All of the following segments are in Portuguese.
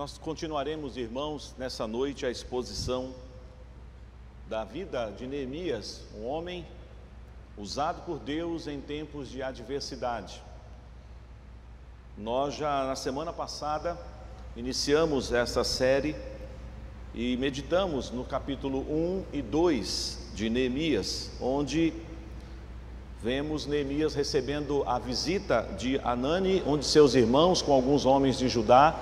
Nós continuaremos, irmãos, nessa noite a exposição da vida de Neemias, um homem usado por Deus em tempos de adversidade. Nós já na semana passada iniciamos essa série e meditamos no capítulo 1 e 2 de Neemias, onde vemos Neemias recebendo a visita de Anani, um de seus irmãos, com alguns homens de Judá,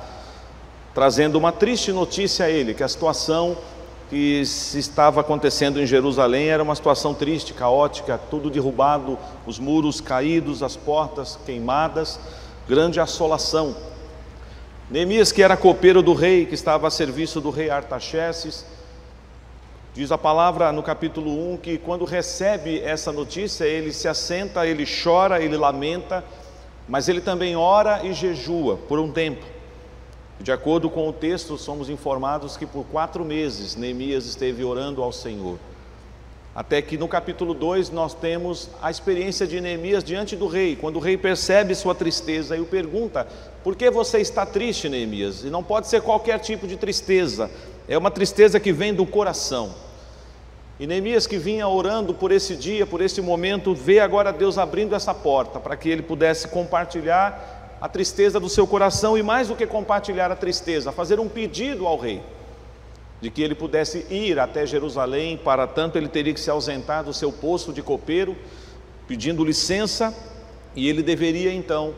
trazendo uma triste notícia a ele, que a situação que se estava acontecendo em Jerusalém era uma situação triste, caótica, tudo derrubado, os muros caídos, as portas queimadas, grande assolação. Neemias, que era copeiro do rei, que estava a serviço do rei Artaxerxes, diz a palavra no capítulo 1 que quando recebe essa notícia, ele se assenta, ele chora, ele lamenta, mas ele também ora e jejua por um tempo. De acordo com o texto, somos informados que por 4 meses Neemias esteve orando ao Senhor. Até que no capítulo 2 nós temos a experiência de Neemias diante do rei, quando o rei percebe sua tristeza e o pergunta: por que você está triste, Neemias? E não pode ser qualquer tipo de tristeza, é uma tristeza que vem do coração. E Neemias, que vinha orando por esse dia, por esse momento, vê agora Deus abrindo essa porta para que ele pudesse compartilhar a tristeza do seu coração, e mais do que compartilhar a tristeza, fazer um pedido ao rei, de que ele pudesse ir até Jerusalém. Para tanto ele teria que se ausentar do seu posto de copeiro, pedindo licença, e ele deveria então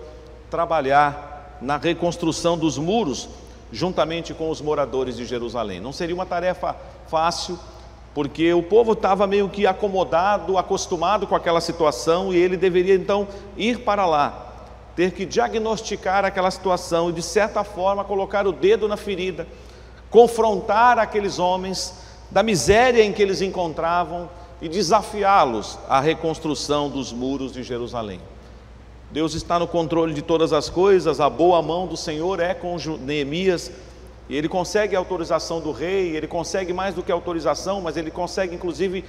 trabalhar na reconstrução dos muros, juntamente com os moradores de Jerusalém. Não seria uma tarefa fácil, porque o povo estava meio que acomodado, acostumado com aquela situação, e ele deveria então ir para lá, ter que diagnosticar aquela situação e de certa forma colocar o dedo na ferida, confrontar aqueles homens da miséria em que eles encontravam e desafiá-los à reconstrução dos muros de Jerusalém. Deus está no controle de todas as coisas, a boa mão do Senhor é com Neemias, e ele consegue a autorização do rei, ele consegue mais do que autorização, mas ele consegue inclusive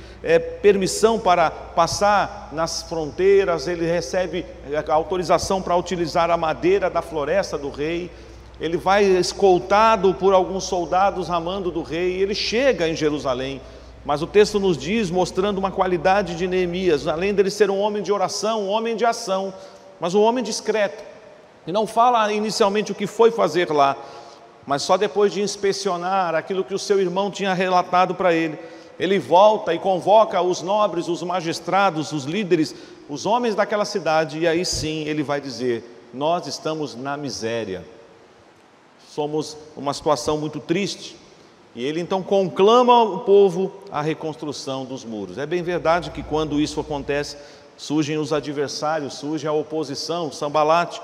permissão para passar nas fronteiras, ele recebe a autorização para utilizar a madeira da floresta do rei, ele vai escoltado por alguns soldados a mando do rei, ele chega em Jerusalém. Mas o texto nos diz, mostrando uma qualidade de Neemias, além dele ser um homem de oração, um homem de ação, mas um homem discreto, e não fala inicialmente o que foi fazer lá, mas só depois de inspecionar aquilo que o seu irmão tinha relatado para ele, ele volta e convoca os nobres, os magistrados, os líderes, os homens daquela cidade, e aí sim ele vai dizer: nós estamos na miséria, somos uma situação muito triste. E ele então conclama o povo à reconstrução dos muros. É bem verdade que quando isso acontece, surgem os adversários, surge a oposição. Sanbalate,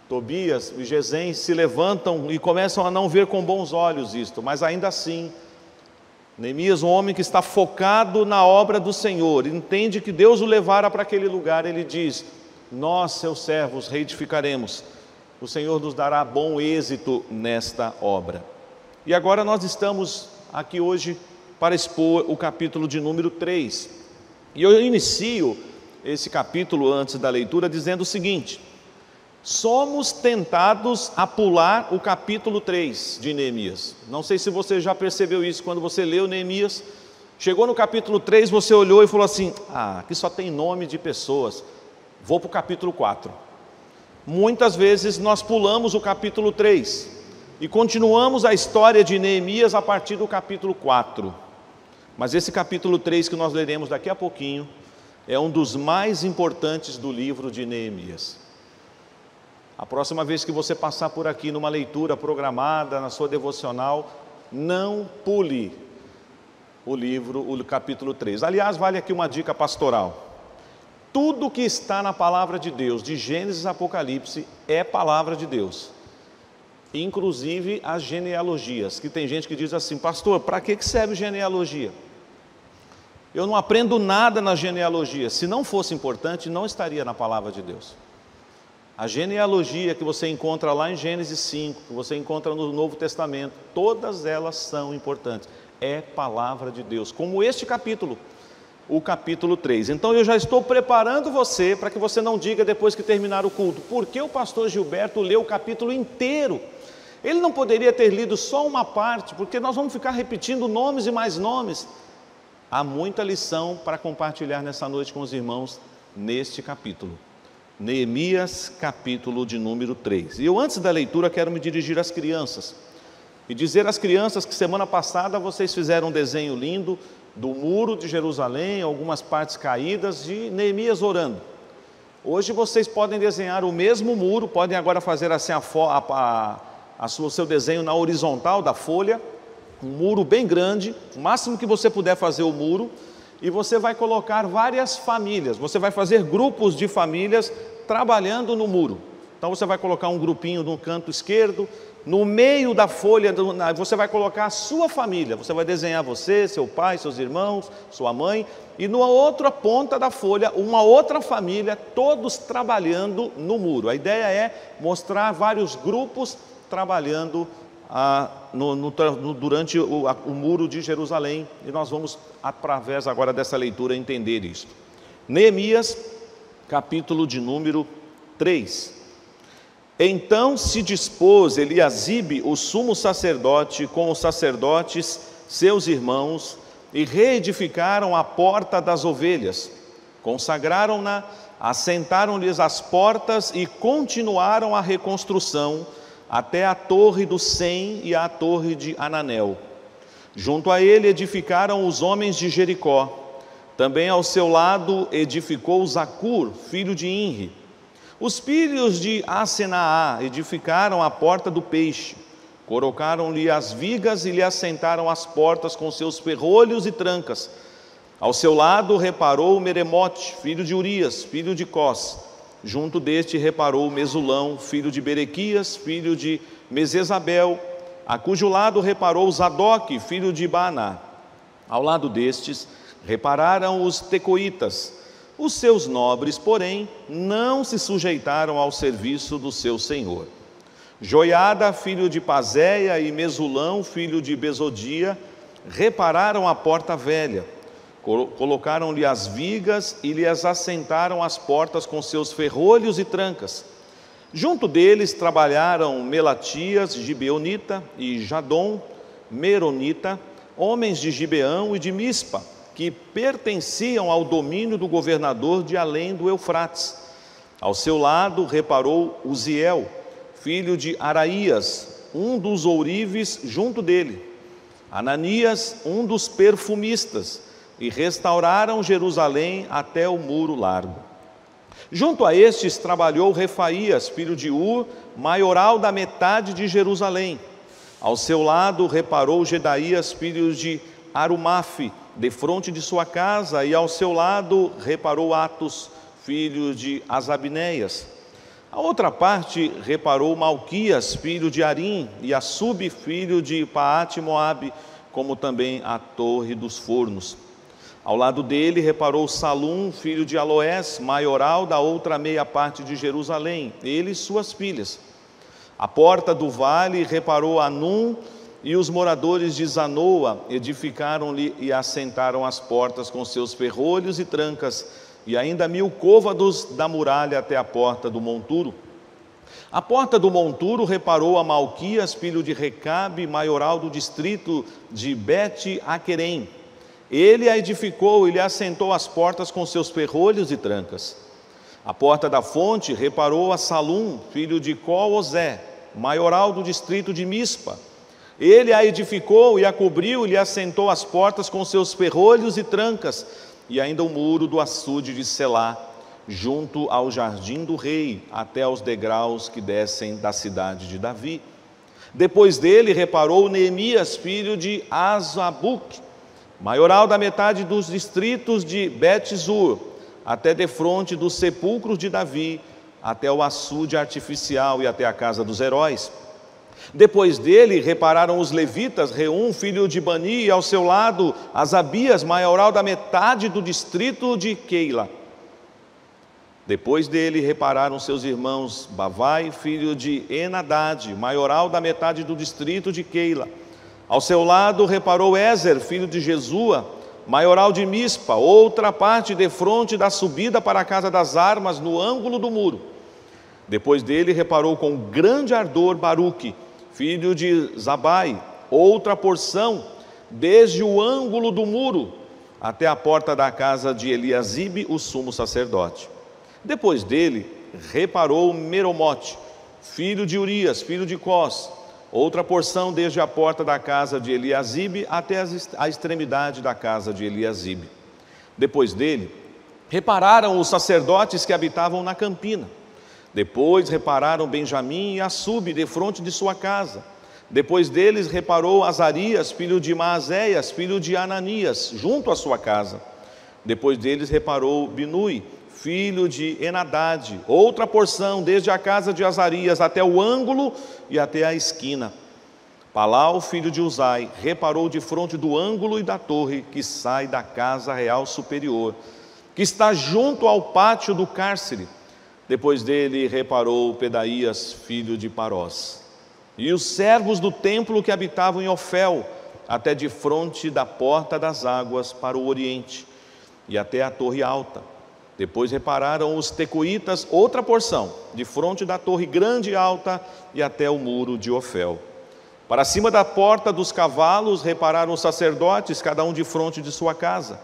Tobias e Gesem se levantam e começam a não ver com bons olhos isto, mas ainda assim, Neemias, um homem que está focado na obra do Senhor, entende que Deus o levara para aquele lugar, ele diz: nós, seus servos, reedificaremos, o Senhor nos dará bom êxito nesta obra. E agora nós estamos aqui hoje para expor o capítulo de número 3, e eu inicio esse capítulo antes da leitura dizendo o seguinte: somos tentados a pular o capítulo 3 de Neemias. Não sei se você já percebeu isso, quando você leu Neemias, chegou no capítulo 3, você olhou e falou assim: aqui só tem nome de pessoas, vou para o capítulo 4. Muitas vezes nós pulamos o capítulo 3 e continuamos a história de Neemias a partir do capítulo 4. Mas esse capítulo 3 que nós leremos daqui a pouquinho é um dos mais importantes do livro de Neemias. A próxima vez que você passar por aqui numa leitura programada, na sua devocional, não pule o livro, o capítulo 3. Aliás, vale aqui uma dica pastoral: tudo que está na palavra de Deus, de Gênesis a Apocalipse, é palavra de Deus, inclusive as genealogias, que tem gente que diz assim: pastor, para que serve genealogia? Eu não aprendo nada na genealogia. Se não fosse importante, não estaria na palavra de Deus. A genealogia que você encontra lá em Gênesis 5, que você encontra no Novo Testamento, todas elas são importantes, é palavra de Deus, como este capítulo, o capítulo 3. Então eu já estou preparando você para que você não diga depois que terminar o culto: por que o pastor Gilberto leu o capítulo inteiro? Ele não poderia ter lido só uma parte, porque nós vamos ficar repetindo nomes e mais nomes. Há muita lição para compartilhar nessa noite com os irmãos neste capítulo. Neemias, capítulo de número 3. E eu, antes da leitura, quero me dirigir às crianças e dizer às crianças que semana passada vocês fizeram um desenho lindo do muro de Jerusalém, algumas partes caídas, de Neemias orando. Hoje vocês podem desenhar o mesmo muro, podem agora fazer assim o seu desenho na horizontal da folha, um muro bem grande, o máximo que você puder fazer o muro, e você vai colocar várias famílias, você vai fazer grupos de famílias trabalhando no muro. Então você vai colocar um grupinho no canto esquerdo, no meio da folha, você vai colocar a sua família, você vai desenhar você, seu pai, seus irmãos, sua mãe, e na outra ponta da folha, uma outra família, todos trabalhando no muro. A ideia é mostrar vários grupos trabalhando durante o muro de Jerusalém, e nós vamos, através agora dessa leitura, entender isso. Neemias, capítulo de número 3. Então se dispôs Eliasibe, o sumo sacerdote, com os sacerdotes, seus irmãos, e reedificaram a porta das ovelhas, consagraram-na, assentaram-lhes as portas e continuaram a reconstrução até a torre do Sem e a torre de Ananel. Junto a ele edificaram os homens de Jericó. Também ao seu lado edificou Zacur, filho de Inri. Os filhos de Asenaá edificaram a porta do peixe, colocaram-lhe as vigas e lhe assentaram as portas com seus ferrolhos e trancas. Ao seu lado reparou Meremote, filho de Urias, filho de Cós. Junto deste reparou Mesulão, filho de Berequias, filho de Mesezabel, a cujo lado reparou Zadok, filho de Baaná. Ao lado destes repararam os tecoitas. Os seus nobres, porém, não se sujeitaram ao serviço do seu senhor. Joiada, filho de Pazéia, e Mesulão, filho de Bezodia, repararam a porta velha, colocaram-lhe as vigas e lhes assentaram as portas com seus ferrolhos e trancas. Junto deles trabalharam Melatias, gibeonita, e Jadom, meronita, homens de Gibeão e de Mispa, que pertenciam ao domínio do governador de além do Eufrates. Ao seu lado reparou Uziel, filho de Araías, um dos ourives junto dele, Ananias, um dos perfumistas, e restauraram Jerusalém até o muro largo. Junto a estes trabalhou Refaías, filho de Ur, maioral da metade de Jerusalém. Ao seu lado reparou Gedaías, filho de Arumafe, defronte de sua casa, e ao seu lado reparou Atos, filho de Asabneias. A outra parte reparou Malquias, filho de Arim, e Assub, filho de Paate-Moabe, como também a torre dos fornos. Ao lado dele reparou Salum, filho de Aloés, maioral da outra meia parte de Jerusalém, ele e suas filhas. A porta do vale reparou Anum, e os moradores de Zanoa edificaram-lhe e assentaram as portas com seus ferrolhos e trancas, e ainda 1000 côvados da muralha até a porta do monturo. A porta do monturo reparou a Malquias, filho de Recabe, maioral do distrito de Bet-Aquerem. Ele a edificou e lhe assentou as portas com seus ferrolhos e trancas. A porta da fonte reparou a Salum, filho de Coozé, maioral do distrito de Mispa. Ele a edificou e a cobriu e lhe assentou as portas com seus ferrolhos e trancas, e ainda o muro do açude de Selá, junto ao jardim do rei, até aos degraus que descem da cidade de Davi. Depois dele reparou Neemias, filho de Azabuc, maioral da metade dos distritos de Bet-Zur, até defronte dos sepulcros de Davi, até o açude artificial e até a casa dos heróis. Depois dele repararam os levitas, Reum, filho de Bani, e ao seu lado Asabias, maioral da metade do distrito de Keila. Depois dele repararam seus irmãos Bavai, filho de Enadad, maioral da metade do distrito de Keila. Ao seu lado reparou Ézer, filho de Jesua, maioral de Mispa, outra parte defronte da subida para a casa das armas, no ângulo do muro. Depois dele reparou com grande ardor Baruque, filho de Zabai, outra porção, desde o ângulo do muro até a porta da casa de Eliasibe, o sumo sacerdote. Depois dele, reparou Meromote, filho de Urias, filho de Cós, outra porção desde a porta da casa de Eliasibe até a extremidade da casa de Eliasibe. Depois dele, repararam os sacerdotes que habitavam na campina. Depois repararam Benjamim e Assube, defronte de sua casa. Depois deles reparou Azarias, filho de Maazéias, filho de Ananias, junto à sua casa. Depois deles reparou Binui, filho de Enadade, outra porção, desde a casa de Azarias até o ângulo e até a esquina. Palau, filho de Uzai, reparou de frente do ângulo e da torre que sai da casa real superior, que está junto ao pátio do cárcere. Depois dele reparou Pedaías, filho de Parós, e os servos do templo que habitavam em Ofel, até de fronte da porta das águas para o oriente, e até a torre alta. Depois repararam os tecoitas, outra porção, de fronte da torre grande e alta, e até o muro de Ofel. Para cima da porta dos cavalos repararam os sacerdotes, cada um de fronte de sua casa.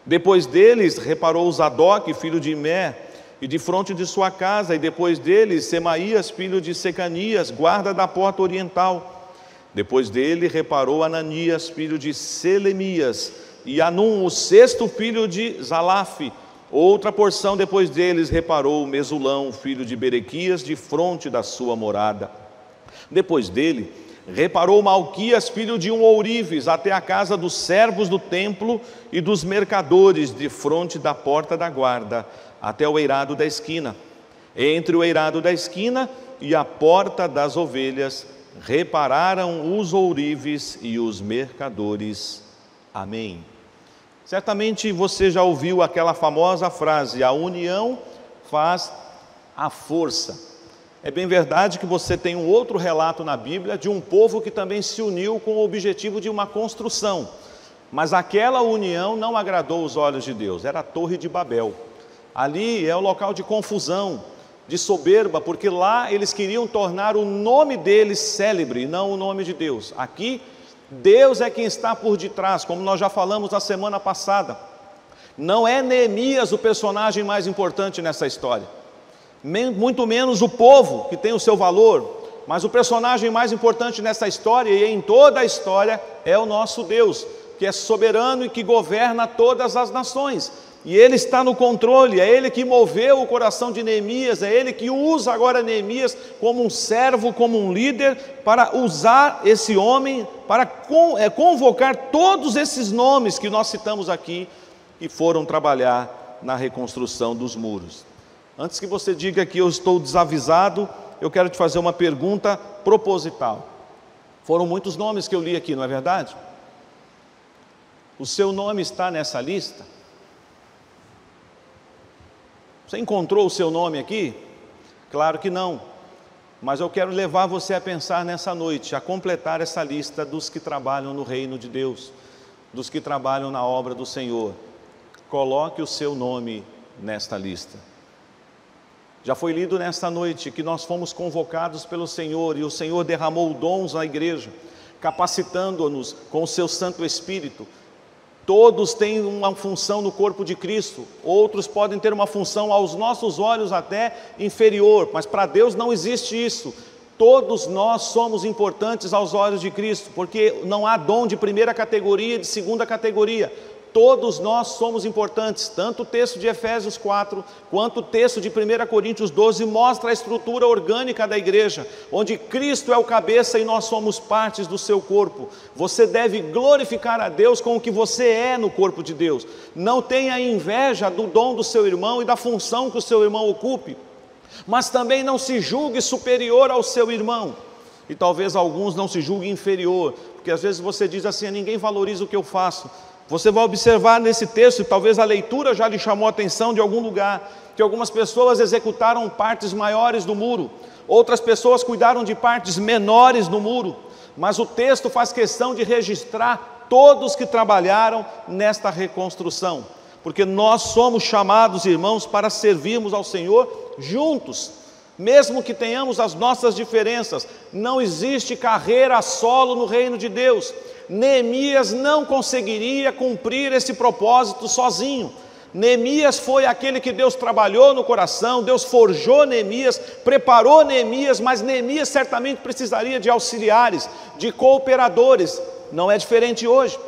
Depois deles reparou Zadok, filho de Imé, e de fronte de sua casa, e depois deles Semaías, filho de Secanias, guarda da porta oriental. Depois dele reparou Ananias, filho de Selemias, e Anum, o sexto filho de Zalaf. Outra porção depois deles reparou Mesulão, filho de Berequias, de fronte da sua morada. Depois dele reparou Malquias, filho de um ourives, até a casa dos servos do templo e dos mercadores, de fronte da porta da guarda, até o eirado da esquina. Entre o eirado da esquina e a porta das ovelhas, repararam os ourives e os mercadores. Amém. Certamente você já ouviu aquela famosa frase: a união faz a força. É bem verdade que você tem um outro relato na Bíblia de um povo que também se uniu com o objetivo de uma construção, mas aquela união não agradou os olhos de Deus. Era a Torre de Babel. Ali é o local de confusão, de soberba, porque lá eles queriam tornar o nome deles célebre, não o nome de Deus. Aqui, Deus é quem está por detrás, como nós já falamos na semana passada. Não é Neemias o personagem mais importante nessa história, muito menos o povo, que tem o seu valor, mas o personagem mais importante nessa história e em toda a história é o nosso Deus, que é soberano e que governa todas as nações. E Ele está no controle, é Ele que moveu o coração de Neemias, é Ele que usa agora Neemias como um servo, como um líder, para usar esse homem, para convocar todos esses nomes que nós citamos aqui, que foram trabalhar na reconstrução dos muros. Antes que você diga que eu estou desavisado, eu quero te fazer uma pergunta proposital. Foram muitos nomes que eu li aqui, não é verdade? O seu nome está nessa lista? Você encontrou o seu nome aqui? Claro que não, mas eu quero levar você a pensar nessa noite, a completar essa lista dos que trabalham no reino de Deus, dos que trabalham na obra do Senhor. Coloque o seu nome nesta lista. Já foi lido nesta noite que nós fomos convocados pelo Senhor e o Senhor derramou dons na igreja, capacitando-nos com o seu Santo Espírito. Todos têm uma função no corpo de Cristo, outros podem ter uma função aos nossos olhos até inferior, mas para Deus não existe isso. Todos nós somos importantes aos olhos de Cristo, porque não há dom de primeira categoria e de segunda categoria. Todos nós somos importantes, tanto o texto de Efésios 4, quanto o texto de 1 Coríntios 12, mostra a estrutura orgânica da igreja, onde Cristo é o cabeça e nós somos partes do seu corpo. Você deve glorificar a Deus com o que você é no corpo de Deus. Não tenha inveja do dom do seu irmão e da função que o seu irmão ocupe, mas também não se julgue superior ao seu irmão. E talvez alguns não se julguem inferior, porque às vezes você diz assim: ninguém valoriza o que eu faço. Você vai observar nesse texto, e talvez a leitura já lhe chamou a atenção de algum lugar, que algumas pessoas executaram partes maiores do muro, outras pessoas cuidaram de partes menores do muro, mas o texto faz questão de registrar todos que trabalharam nesta reconstrução, porque nós somos chamados, irmãos, para servirmos ao Senhor juntos. Mesmo que tenhamos as nossas diferenças, não existe carreira solo no reino de Deus. Neemias não conseguiria cumprir esse propósito sozinho. Neemias foi aquele que Deus trabalhou no coração, Deus forjou Neemias, preparou Neemias, mas Neemias certamente precisaria de auxiliares, de cooperadores. Não é diferente hoje.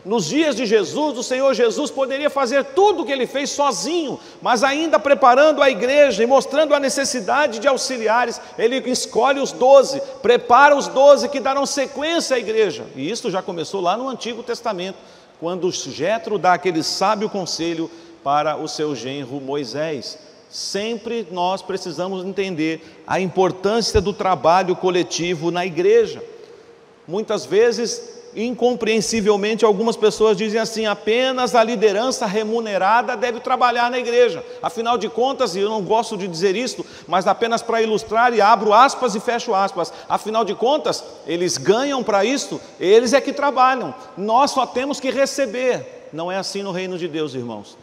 Nos dias de Jesus, o Senhor Jesus poderia fazer tudo o que Ele fez sozinho, mas ainda preparando a igreja e mostrando a necessidade de auxiliares, Ele escolhe os 12, prepara os 12 que darão sequência à igreja. E isso já começou lá no Antigo Testamento, quando Jetro dá aquele sábio conselho para o seu genro Moisés. Sempre nós precisamos entender a importância do trabalho coletivo na igreja. Muitas vezes, incompreensivelmente, algumas pessoas dizem assim: apenas a liderança remunerada deve trabalhar na igreja. Afinal de contas, e eu não gosto de dizer isso, mas apenas para ilustrar, e abro aspas e fecho aspas, afinal de contas, eles ganham para isso, eles é que trabalham, nós só temos que receber. Não é assim no reino de Deus, irmãos.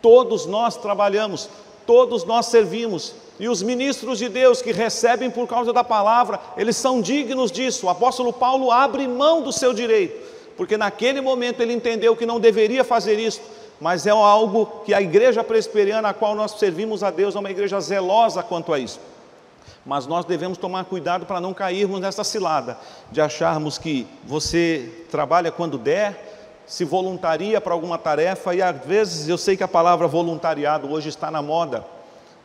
Todos nós trabalhamos, todos nós servimos, e os ministros de Deus que recebem por causa da palavra, eles são dignos disso. O apóstolo Paulo abre mão do seu direito, porque naquele momento ele entendeu que não deveria fazer isso, mas é algo que a igreja presbiteriana a qual nós servimos a Deus é uma igreja zelosa quanto a isso. Mas nós devemos tomar cuidado para não cairmos nessa cilada, de acharmos que você trabalha quando der, se voluntaria para alguma tarefa, e às vezes eu sei que a palavra voluntariado hoje está na moda,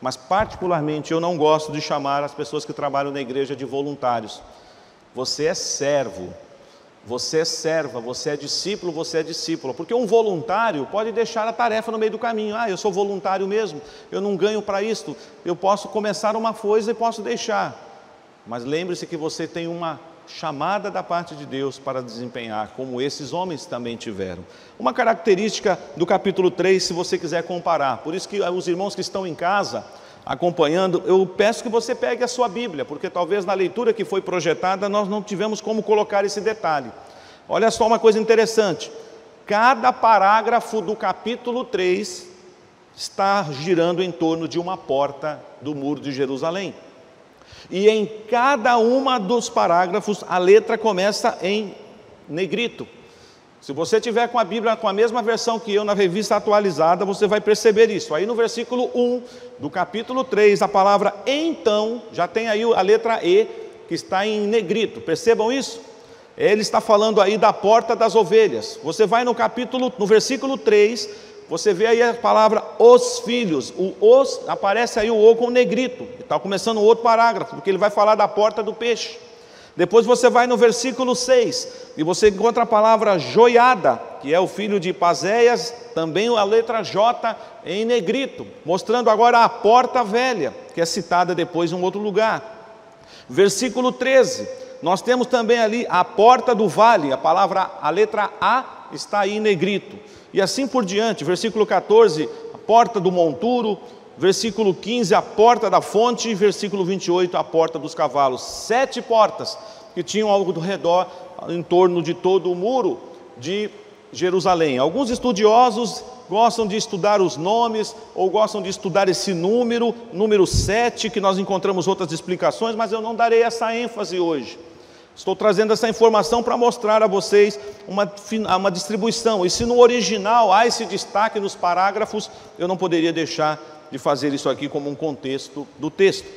mas particularmente eu não gosto de chamar as pessoas que trabalham na igreja de voluntários. Você é servo, você é serva, você é discípulo, você é discípula, porque um voluntário pode deixar a tarefa no meio do caminho. Eu sou voluntário mesmo, eu não ganho para isto, eu posso começar uma coisa e posso deixar, mas lembre-se que você tem uma chamada da parte de Deus para desempenhar, como esses homens também tiveram. Uma característica do capítulo 3, se você quiser comparar, por isso que os irmãos que estão em casa acompanhando, eu peço que você pegue a sua Bíblia, porque talvez na leitura que foi projetada nós não tivemos como colocar esse detalhe. Olha só uma coisa interessante, cada parágrafo do capítulo 3 está girando em torno de uma porta do muro de Jerusalém. E em cada uma dos parágrafos a letra começa em negrito. Se você tiver com a Bíblia com a mesma versão que eu na revista atualizada, você vai perceber isso. Aí no versículo 1 do capítulo 3, a palavra então, já tem aí a letra E, que está em negrito. Percebam isso? Ele está falando aí da porta das ovelhas. Você vai no versículo 3, você vê aí a palavra os filhos, aparece aí o O com negrito, está começando outro parágrafo, porque ele vai falar da porta do peixe. Depois você vai no versículo 6, e você encontra a palavra Joiada, que é o filho de Pazéias, também a letra J em negrito, mostrando agora a porta velha, que é citada depois em um outro lugar. Versículo 13, nós temos também ali a porta do vale, a letra A está aí em negrito. E assim por diante, versículo 14, a porta do monturo, versículo 15, a porta da fonte, e versículo 28, a porta dos cavalos. 7 portas que tinham algo do redor, em torno de todo o muro de Jerusalém. Alguns estudiosos gostam de estudar os nomes, ou gostam de estudar esse número 7, que nós encontramos outras explicações, mas eu não darei essa ênfase hoje. Estou trazendo essa informação para mostrar a vocês uma distribuição, e se no original há esse destaque nos parágrafos, eu não poderia deixar de fazer isso aqui como um contexto do texto.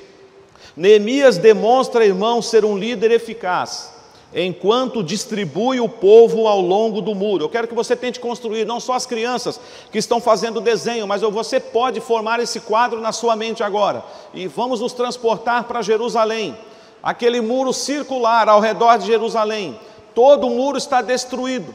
Neemias demonstra, irmãos, ser um líder eficaz, enquanto distribui o povo ao longo do muro. Eu quero que você tente construir, não só as crianças que estão fazendo o desenho, mas você pode formar esse quadro na sua mente agora, e vamos nos transportar para Jerusalém. Aquele muro circular ao redor de Jerusalém, todo o muro está destruído.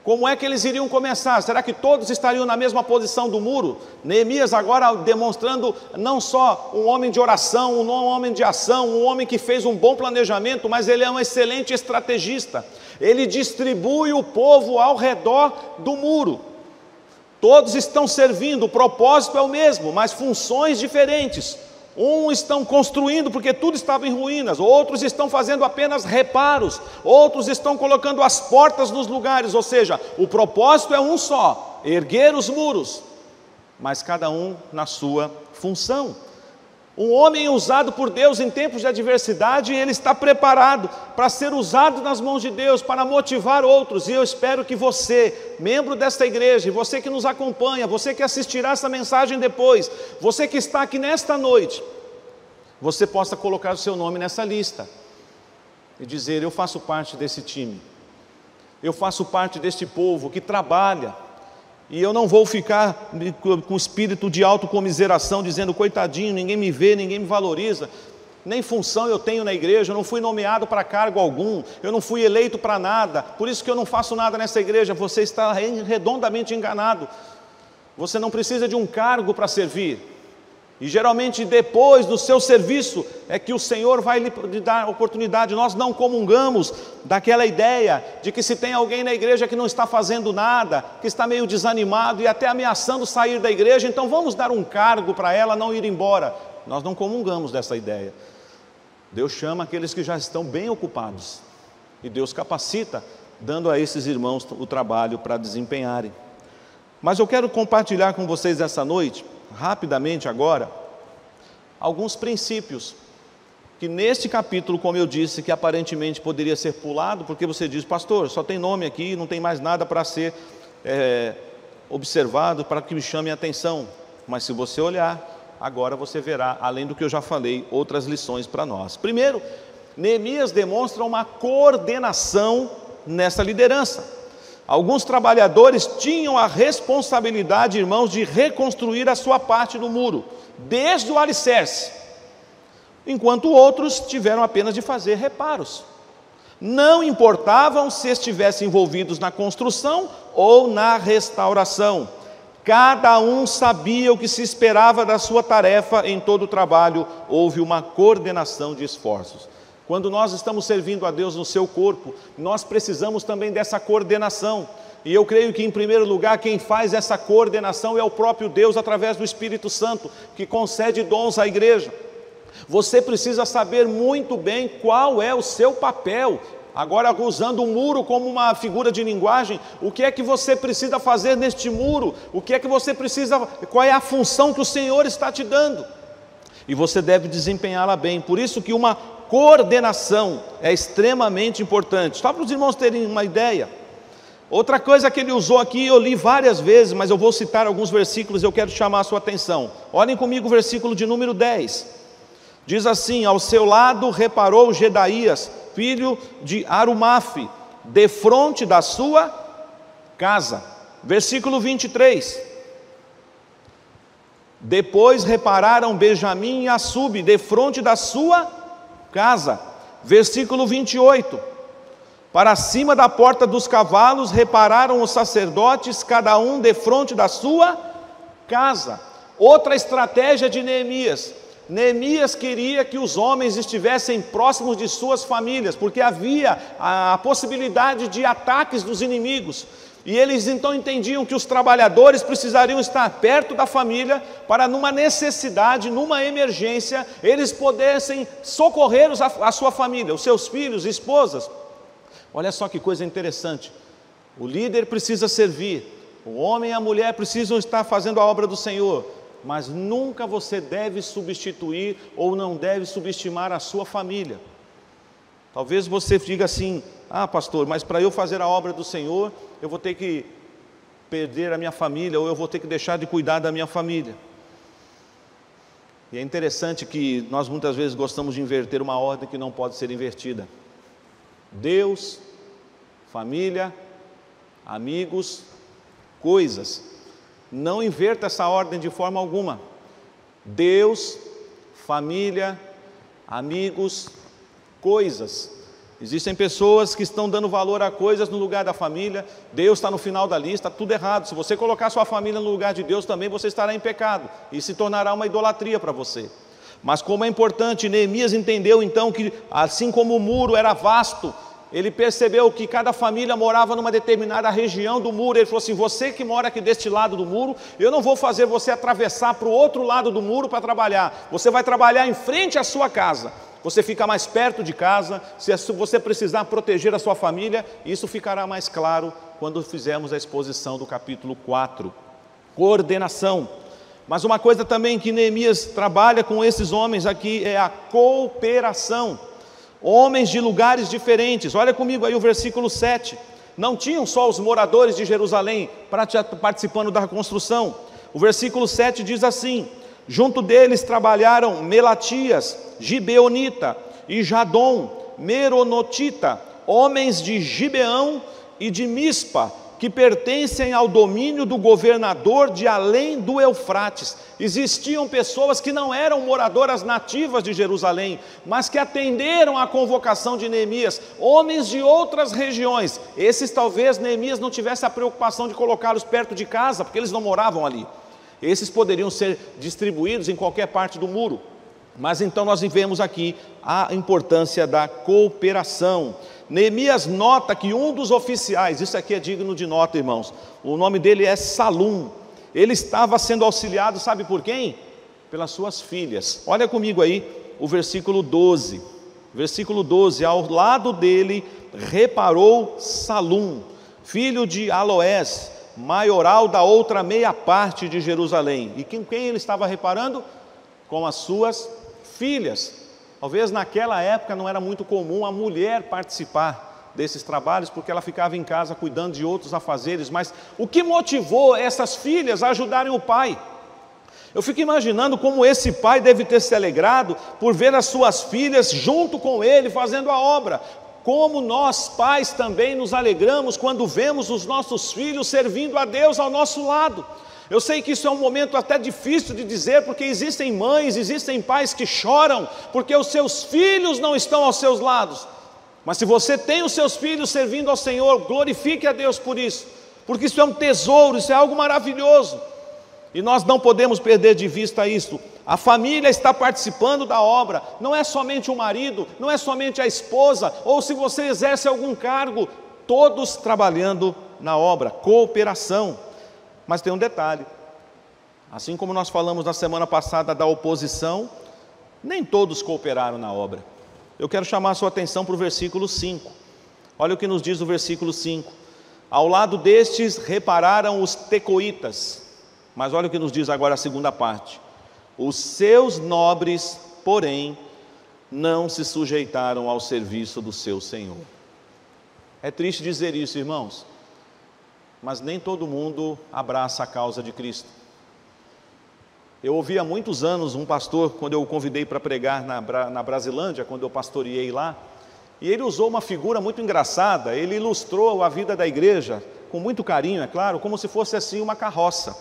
Como é que eles iriam começar? Será que todos estariam na mesma posição do muro? Neemias agora demonstrando não só um homem de oração, um homem de ação, um homem que fez um bom planejamento, mas ele é um excelente estrategista. Ele distribui o povo ao redor do muro. Todos estão servindo, o propósito é o mesmo, mas funções diferentes. Uns estão construindo porque tudo estava em ruínas, outros estão fazendo apenas reparos, outros estão colocando as portas nos lugares, ou seja, o propósito é um só, erguer os muros, mas cada um na sua função. Um homem usado por Deus em tempos de adversidade, ele está preparado para ser usado nas mãos de Deus, para motivar outros. E eu espero que você, membro desta igreja, você que nos acompanha, você que assistirá essa mensagem depois, você que está aqui nesta noite, você possa colocar o seu nome nessa lista e dizer: eu faço parte desse time, eu faço parte deste povo que trabalha. E eu não vou ficar com espírito de autocomiseração, dizendo: coitadinho, ninguém me vê, ninguém me valoriza. Nem função eu tenho na igreja, eu não fui nomeado para cargo algum, eu não fui eleito para nada, por isso que eu não faço nada nessa igreja. Você está redondamente enganado. Você não precisa de um cargo para servir. E geralmente depois do seu serviço é que o Senhor vai lhe dar oportunidade. Nós não comungamos daquela ideia de que se tem alguém na igreja que não está fazendo nada, que está meio desanimado e até ameaçando sair da igreja, então vamos dar um cargo para ela não ir embora. Nós não comungamos dessa ideia. Deus chama aqueles que já estão bem ocupados e Deus capacita, dando a esses irmãos o trabalho para desempenharem. Mas eu quero compartilhar com vocês essa noite, rapidamente agora, alguns princípios que neste capítulo, como eu disse, que aparentemente poderia ser pulado, porque você diz: pastor, só tem nome aqui, não tem mais nada para ser observado, para que me chame a atenção. Mas se você olhar, agora você verá, além do que eu já falei, outras lições para nós. Primeiro, Neemias demonstra uma coordenação nessa liderança. Alguns trabalhadores tinham a responsabilidade, irmãos, de reconstruir a sua parte do muro, desde o alicerce, enquanto outros tiveram apenas de fazer reparos. Não importavam se estivessem envolvidos na construção ou na restauração. Cada um sabia o que se esperava da sua tarefa. Em todo o trabalho houve uma coordenação de esforços. Quando nós estamos servindo a Deus no seu corpo, nós precisamos também dessa coordenação. E eu creio que, em primeiro lugar, quem faz essa coordenação é o próprio Deus, através do Espírito Santo, que concede dons à igreja. Você precisa saber muito bem qual é o seu papel. Agora, usando o muro como uma figura de linguagem, o que é que você precisa fazer neste muro? O que é que você precisa, qual é a função que o Senhor está te dando? E você deve desempenhá-la bem. Por isso que uma coordenação é extremamente importante. Só para os irmãos terem uma ideia. Outra coisa que ele usou aqui, eu li várias vezes, mas eu vou citar alguns versículos e eu quero chamar a sua atenção. Olhem comigo o versículo de número 10. Diz assim: ao seu lado reparou Gedaías, filho de Arumafe, defronte da sua casa. Versículo 23. Depois repararam Benjamim e Assub, defronte da sua casa. Versículo 28. Para cima da porta dos cavalos repararam os sacerdotes, cada um defronte da sua casa. Outra estratégia de Neemias. Neemias queria que os homens estivessem próximos de suas famílias, porque havia a possibilidade de ataques dos inimigos. E eles então entendiam que os trabalhadores precisariam estar perto da família para, numa necessidade, numa emergência, eles pudessem socorrer a sua família, os seus filhos, esposas. Olha só que coisa interessante. O líder precisa servir, o homem e a mulher precisam estar fazendo a obra do Senhor, mas nunca você deve substituir ou não deve subestimar a sua família. Talvez você diga assim: ah, pastor, mas para eu fazer a obra do Senhor, eu vou ter que perder a minha família, ou eu vou ter que deixar de cuidar da minha família. E é interessante que nós muitas vezes gostamos de inverter uma ordem que não pode ser invertida. Deus, família, amigos, coisas. Não inverta essa ordem de forma alguma. Deus, família, amigos, coisas. Existem pessoas que estão dando valor a coisas no lugar da família. Deus está no final da lista, tudo errado. Se você colocar sua família no lugar de Deus também, você estará em pecado, e se tornará uma idolatria para você. Mas como é importante, Neemias entendeu então que, assim como o muro era vasto, ele percebeu que cada família morava numa determinada região do muro. Ele falou assim: você que mora aqui deste lado do muro, eu não vou fazer você atravessar para o outro lado do muro para trabalhar. Você vai trabalhar em frente à sua casa. Você fica mais perto de casa. Se você precisar proteger a sua família, isso ficará mais claro quando fizermos a exposição do capítulo 4. Coordenação. Mas uma coisa também que Neemias trabalha com esses homens aqui é a cooperação. Homens de lugares diferentes. Olha comigo aí o versículo 7. Não tinham só os moradores de Jerusalém participando da construção. O versículo 7 diz assim: junto deles trabalharam Melatias, Gibeonita, e Jadom, Meronotita, homens de Gibeão e de Mispa, que pertencem ao domínio do governador de além do Eufrates. Existiam pessoas que não eram moradoras nativas de Jerusalém, mas que atenderam à convocação de Neemias, homens de outras regiões. Esses talvez Neemias não tivesse a preocupação de colocá-los perto de casa, porque eles não moravam ali. Esses poderiam ser distribuídos em qualquer parte do muro. Mas então nós vemos aqui a importância da cooperação. Neemias nota que um dos oficiais, isso aqui é digno de nota, irmãos, o nome dele é Salum. Ele estava sendo auxiliado, sabe por quem? Pelas suas filhas. Olha comigo aí o versículo 12. Versículo 12, ao lado dele reparou Salum, filho de Aloés, maioral da outra meia parte de Jerusalém. E quem ele estava reparando? Com as suas filhas. Talvez naquela época não era muito comum a mulher participar desses trabalhos, porque ela ficava em casa cuidando de outros afazeres, mas o que motivou essas filhas a ajudarem o pai? Eu fico imaginando como esse pai deve ter se alegrado por ver as suas filhas junto com ele fazendo a obra. Como nós pais também nos alegramos quando vemos os nossos filhos servindo a Deus ao nosso lado. Eu sei que isso é um momento até difícil de dizer, porque existem mães, existem pais que choram porque os seus filhos não estão aos seus lados. Mas se você tem os seus filhos servindo ao Senhor, glorifique a Deus por isso, porque isso é um tesouro, isso é algo maravilhoso. E nós não podemos perder de vista isso. A família está participando da obra, não é somente o marido, não é somente a esposa, ou se você exerce algum cargo, todos trabalhando na obra, cooperação. Mas tem um detalhe, assim como nós falamos na semana passada da oposição, nem todos cooperaram na obra. Eu quero chamar a sua atenção para o versículo 5, olha o que nos diz o versículo 5, ao lado destes repararam os tecoitas, mas olha o que nos diz agora a segunda parte, os seus nobres, porém, não se sujeitaram ao serviço do seu Senhor. É triste dizer isso, irmãos, mas nem todo mundo abraça a causa de Cristo. Eu ouvi há muitos anos um pastor, quando eu o convidei para pregar na Brasilândia, quando eu pastoreei lá, e ele usou uma figura muito engraçada. Ele ilustrou a vida da igreja, com muito carinho, é claro, como se fosse assim uma carroça.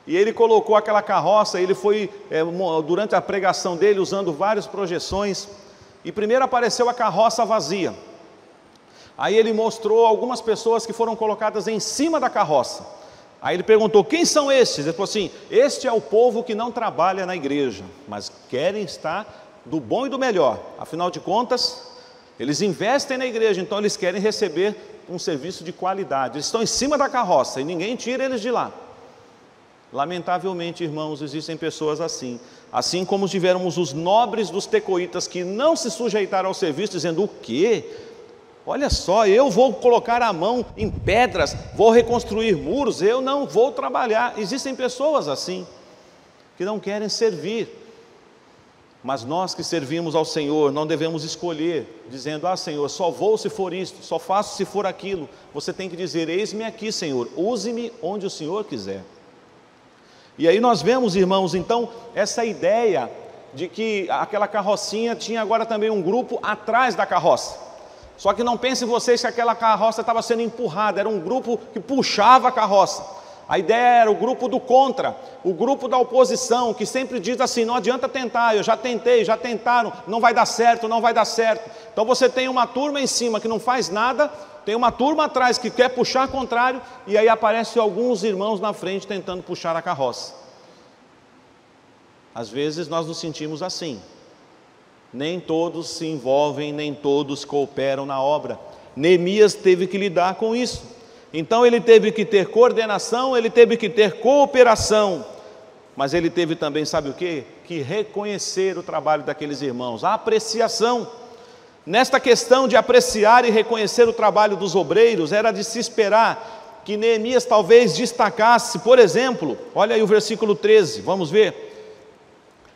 E ele colocou aquela carroça, ele foi, durante a pregação dele, usando várias projeções, e primeiro apareceu a carroça vazia. Aí ele mostrou algumas pessoas que foram colocadas em cima da carroça. Aí ele perguntou, quem são estes? Ele falou assim, este é o povo que não trabalha na igreja, mas querem estar do bom e do melhor. Afinal de contas, eles investem na igreja, então eles querem receber um serviço de qualidade. Eles estão em cima da carroça e ninguém tira eles de lá. Lamentavelmente, irmãos, existem pessoas assim. Assim como tivemos os nobres dos tecoitas que não se sujeitaram ao serviço, dizendo, o quê? Olha só, eu vou colocar a mão em pedras, vou reconstruir muros, eu não vou trabalhar. Existem pessoas assim, que não querem servir. Mas nós que servimos ao Senhor, não devemos escolher, dizendo, Senhor, só vou se for isto, só faço se for aquilo. Você tem que dizer, eis-me aqui, Senhor, use-me onde o Senhor quiser. E aí nós vemos, irmãos, então, essa ideia de que aquela carrocinha tinha agora também um grupo atrás da carroça. Só que não pensem vocês que aquela carroça estava sendo empurrada, era um grupo que puxava a carroça. A ideia era o grupo do contra, o grupo da oposição, que sempre diz assim, não adianta tentar, eu já tentei, já tentaram, não vai dar certo, não vai dar certo. Então você tem uma turma em cima que não faz nada, tem uma turma atrás que quer puxar contrário, e aí aparecem alguns irmãos na frente tentando puxar a carroça. Às vezes nós nos sentimos assim. Nem todos se envolvem, nem todos cooperam na obra. Neemias teve que lidar com isso. Então ele teve que ter coordenação, ele teve que ter cooperação. Mas ele teve também, sabe o quê? Que reconhecer o trabalho daqueles irmãos, a apreciação. Nesta questão de apreciar e reconhecer o trabalho dos obreiros, era de se esperar que Neemias talvez destacasse, por exemplo, olha aí o versículo 13, vamos ver.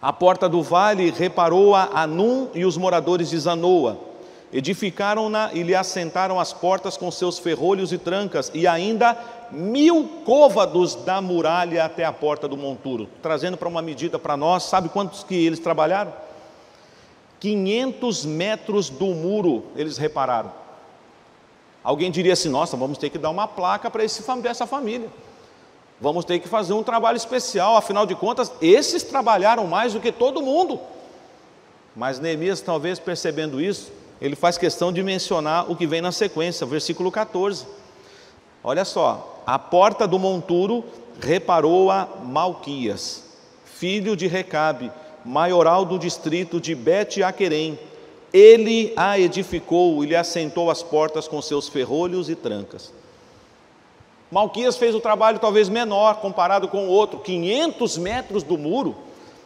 A porta do vale reparou-a Hanum e os moradores de Zanoa. Edificaram-na e lhe assentaram as portas com seus ferrolhos e trancas, e ainda 1000 côvados da muralha até a porta do monturo. Trazendo para uma medida para nós, sabe quantos que eles trabalharam? 500 metros do muro eles repararam. Alguém diria assim, nossa, vamos ter que dar uma placa para essa família. Vamos ter que fazer um trabalho especial, afinal de contas, esses trabalharam mais do que todo mundo. Mas Neemias, talvez percebendo isso, ele faz questão de mencionar o que vem na sequência, versículo 14. Olha só, a porta do monturo reparou-a Malquias, filho de Recabe, maioral do distrito de Bet-Aquerem. Ele a edificou e lhe assentou as portas com seus ferrolhos e trancas. Malquias fez o trabalho talvez menor comparado com o outro, 500 metros do muro.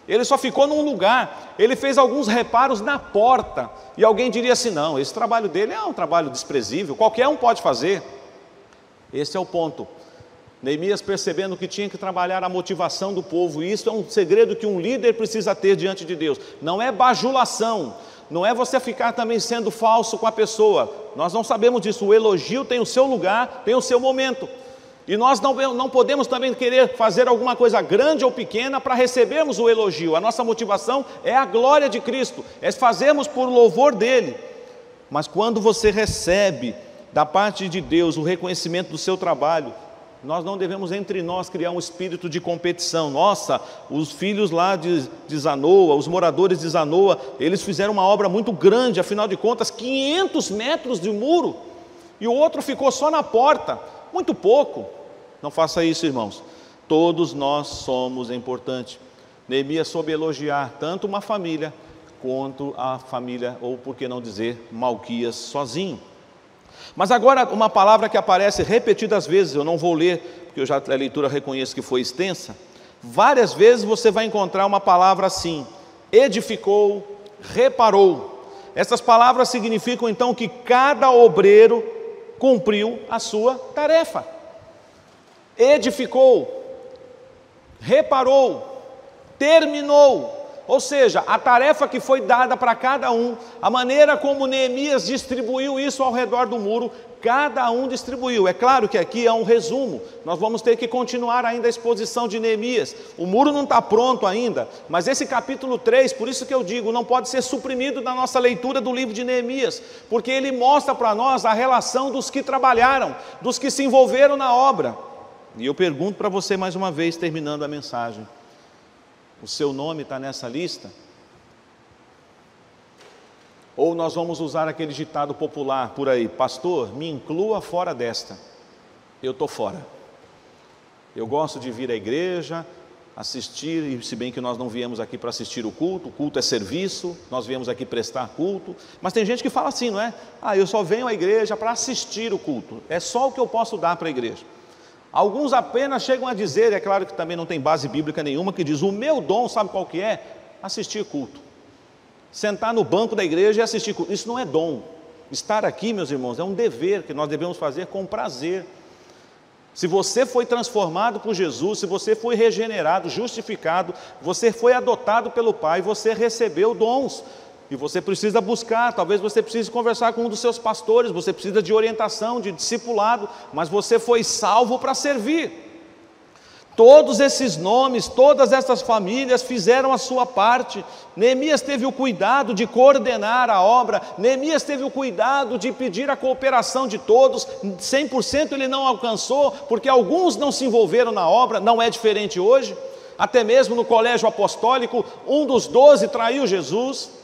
Ele só ficou num lugar, ele fez alguns reparos na porta, e alguém diria assim, não, esse trabalho dele é um trabalho desprezível, qualquer um pode fazer. Esse é o ponto. Neemias percebendo que tinha que trabalhar a motivação do povo, e isso é um segredo que um líder precisa ter diante de Deus, não é bajulação, não é você ficar também sendo falso com a pessoa, nós não sabemos disso, o elogio tem o seu lugar, tem o seu momento. E nós não podemos também querer fazer alguma coisa grande ou pequena para recebermos o elogio. A nossa motivação é a glória de Cristo, é fazermos por louvor dEle. Mas quando você recebe da parte de Deus o reconhecimento do seu trabalho, nós não devemos entre nós criar um espírito de competição. Nossa, os filhos lá de Zanoa, os moradores de Zanoa, eles fizeram uma obra muito grande, afinal de contas, 500 metros de muro, e o outro ficou só na porta. Muito pouco. Não faça isso, irmãos. Todos nós somos importantes. Neemias soube elogiar tanto uma família quanto a família, ou por que não dizer, Malquias sozinho. Mas agora uma palavra que aparece repetidas vezes, eu não vou ler, porque eu já a leitura reconheço que foi extensa. Várias vezes você vai encontrar uma palavra assim: edificou, reparou. Essas palavras significam então que cada obreiro cumpriu a sua tarefa. Edificou, reparou, terminou. Ou seja, a tarefa que foi dada para cada um, a maneira como Neemias distribuiu isso ao redor do muro, cada um distribuiu. É claro que aqui é um resumo, nós vamos ter que continuar ainda a exposição de Neemias. O muro não está pronto ainda, mas esse capítulo 3, por isso que eu digo, não pode ser suprimido da nossa leitura do livro de Neemias, porque ele mostra para nós a relação dos que trabalharam, dos que se envolveram na obra. E eu pergunto para você mais uma vez, terminando a mensagem: o seu nome está nessa lista? Ou nós vamos usar aquele ditado popular por aí: pastor, me inclua fora desta. Eu estou fora. Eu gosto de vir à igreja, assistir, e se bem que nós não viemos aqui para assistir o culto é serviço, nós viemos aqui prestar culto, mas tem gente que fala assim, não é? Eu só venho à igreja para assistir o culto, é só o que eu posso dar para a igreja. Alguns apenas chegam a dizer, é claro que também não tem base bíblica nenhuma, que diz: o meu dom, sabe qual que é? Assistir culto. Sentar no banco da igreja e assistir culto. Isso não é dom. Estar aqui, meus irmãos, é um dever que nós devemos fazer com prazer. Se você foi transformado por Jesus, se você foi regenerado, justificado, você foi adotado pelo Pai, você recebeu dons. E você precisa buscar, talvez você precise conversar com um dos seus pastores, você precisa de orientação, de discipulado, mas você foi salvo para servir. Todos esses nomes, todas essas famílias fizeram a sua parte. Neemias teve o cuidado de coordenar a obra, Neemias teve o cuidado de pedir a cooperação de todos. 100% ele não alcançou, porque alguns não se envolveram na obra, não é diferente hoje. Até mesmo no colégio apostólico, um dos 12 traiu Jesus.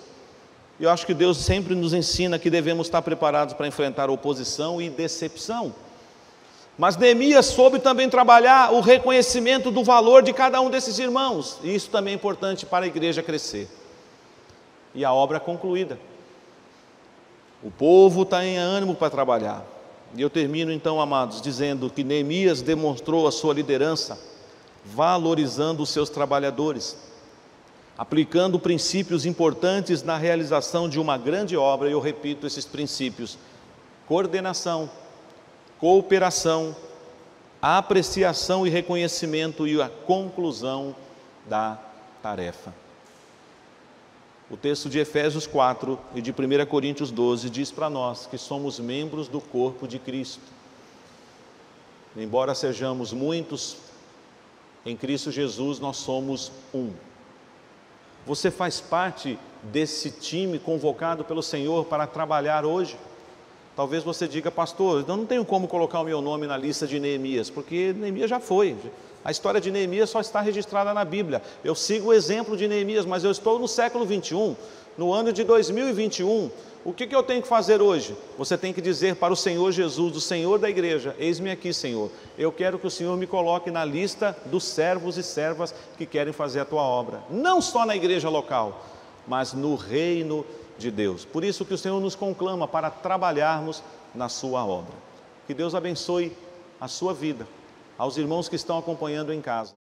E eu acho que Deus sempre nos ensina que devemos estar preparados para enfrentar oposição e decepção. Mas Neemias soube também trabalhar o reconhecimento do valor de cada um desses irmãos, e isso também é importante para a igreja crescer. E a obra concluída. O povo está em ânimo para trabalhar. E eu termino então, amados, dizendo que Neemias demonstrou a sua liderança, valorizando os seus trabalhadores, aplicando princípios importantes na realização de uma grande obra. E eu repito esses princípios: coordenação, cooperação, a apreciação e reconhecimento e a conclusão da tarefa. O texto de Efésios 4 e de 1 Coríntios 12 diz para nós que somos membros do corpo de Cristo. Embora sejamos muitos, em Cristo Jesus nós somos um. Você faz parte desse time convocado pelo Senhor para trabalhar hoje? Talvez você diga: pastor, eu não tenho como colocar o meu nome na lista de Neemias, porque Neemias já foi. A história de Neemias só está registrada na Bíblia. Eu sigo o exemplo de Neemias, mas eu estou no século 21, no ano de 2021. O que eu tenho que fazer hoje? Você tem que dizer para o Senhor Jesus, o Senhor da igreja: eis-me aqui, Senhor. Eu quero que o Senhor me coloque na lista dos servos e servas que querem fazer a tua obra. Não só na igreja local, mas no reino de Deus. Por isso que o Senhor nos conclama para trabalharmos na sua obra. Que Deus abençoe a sua vida, aos irmãos que estão acompanhando em casa.